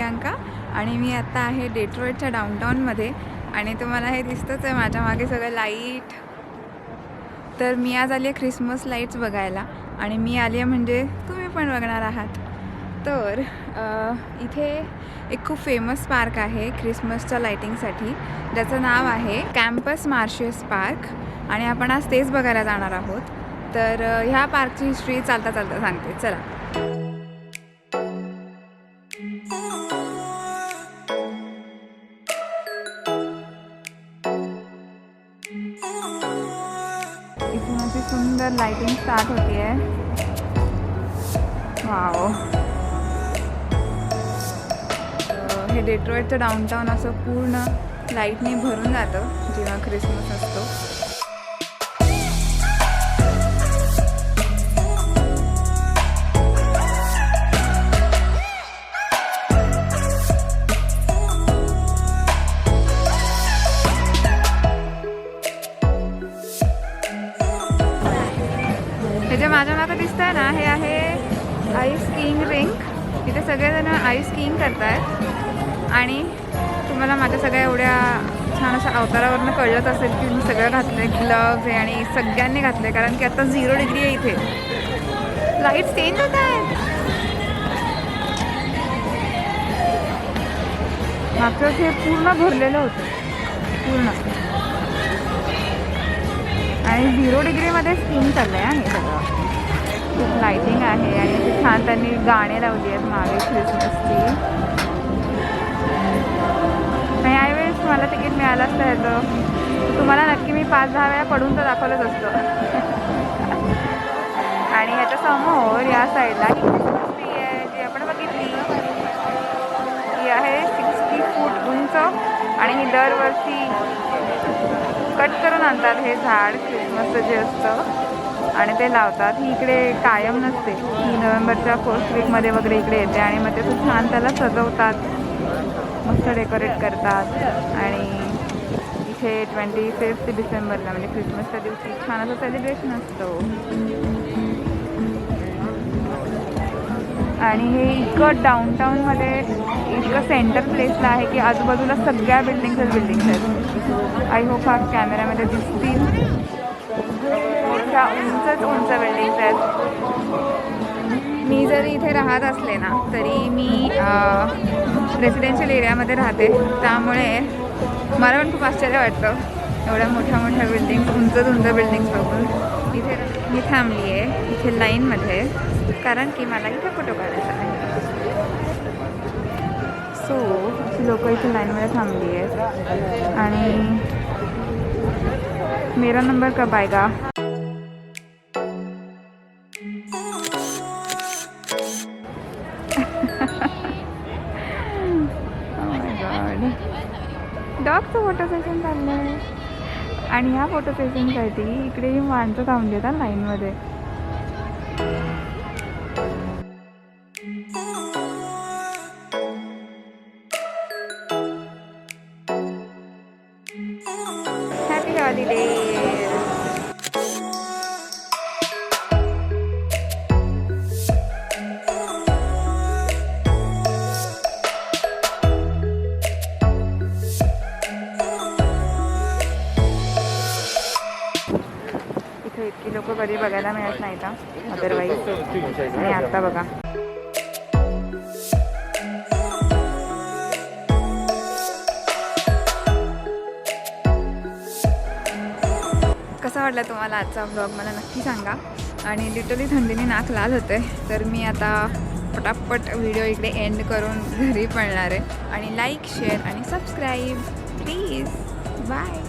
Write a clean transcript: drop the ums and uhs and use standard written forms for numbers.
प्रियांका आणि मी आता आहे डेट्रॉइटच्या डाउनटाउनमध्ये आणि तुम्हाला हे दिसतंच आहे माझ्या मागे सगळं लाईट. तर मी आज आली आहे ख्रिसमस लाईट्स बघायला आणि मी आली आहे म्हणजे तुम्ही पण बघणार आहात. तर इथे एक खूप फेमस पार्क आहे ख्रिसमसच्या लाईटिंगसाठी, ज्याचं नाव आहे कॅम्पस मार्शियस पार्क आणि आपण आज तेच बघायला जाणार आहोत. तर ह्या पार्कची हिस्ट्री चालता चालता सांगते, चला. इथून अशी सुंदर लाइटिंग स्टार्ट होती आहे. वाव. हे डेट्रॉइटचं डाउनटाउन असं पूर्ण लाईटने भरून जातं जेव्हा ख्रिसमस असतो. हे जे माझ्या मागे दिसतंय ना, हे आहे आईस स्कीइंग रिंग. इथे सगळेजण आईस स्कीइंग करतायत आणि तुम्हाला माझ्या सगळ्या एवढ्या छान अशा अवतारावरनं कळलंच असेल की मी सगळं घातलंय, ग्लव्ज आहे आणि सगळ्यांनी घातलंय कारण की आता 0 डिग्री आहे इथे. लाईट चेंज होत आहेत. मागच्या हे पूर्ण भरलेलं होतं पूर्ण आणि 0 डिग्रीमध्ये स्कीइंग चाललंय हे सगळं. खूप लाइटिंग आहे आणि खूप छान त्यांनी गाणे लावली आहेत मागे ख्रिसमसची. आणि यावेळेस मला तिकीट मिळालं असतं ह्याचं, तुम्हाला नक्की मी 5-10 वेळा पडून तर दाखवलंच असतं. आणि ह्याच्या समोर या साईडला ही ख्रिसमस ट्री आहे जी आपण बघितली. ही आहे 60 फूट उंच आणि ही दरवर्षी कट करून आणतात हे झाड ख्रिसमसचं जे असतं आणि ते लावतात. ही इकडे कायम नसते, ही नोव्हेंबरच्या फर्स्ट वीकमध्ये वगैरे इकडे येते आणि मग ते खूप छान त्याला सजवतात, मस्त डेकोरेट करतात. आणि इथे 25 डिसेंबरला म्हणजे ख्रिसमसच्या दिवशी छान असं सेलिब्रेशन असतं. आणि हे इतकं डाऊनटाऊनमध्ये इतकं सेंटर प्लेसला आहे की आजूबाजूला सगळ्या बिल्डिंग्स आहेत. आय होप हा कॅमेऱ्यामध्ये दिसतील. उंच बिल्डिंग्स आहेत. मी जरी इथे राहत असले ना तरी मी रेसिडेन्शियल एरियामध्ये राहते, त्यामुळे मला पण खूप आश्चर्य वाटतं एवढ्या मोठ्या बिल्डिंग्स, उंच बिल्डिंग्स बघून. इथे मी थांबली आहे इथे लाईनमध्ये कारण की मला इथे फोटो काढायचा आहे. सो अशी लोक इथे लाईनमध्ये थांबली आहेत आणि मेरा नंबर कब आएगा. डॉगचं फोटो सेशन चाललं आहे आणि ह्या फोटो सेशनसाठी इकडे ही माणसं थांबली आहेत लाईनमध्ये. Happy holidays. इतकी लोक कधी बघायला मिळत नाही का अदरवाईज. आणि आता बघा कसा वाटला तुम्हाला आजचा व्लॉग मला नक्की सांगा. आणि लिटरली थंडीने नाक लाल होते, तर मी आता पटापट व्हिडिओ इकडे एंड करून घरी पळणार आहे. आणि लाईक, शेअर आणि सबस्क्राईब प्लीज. बाय.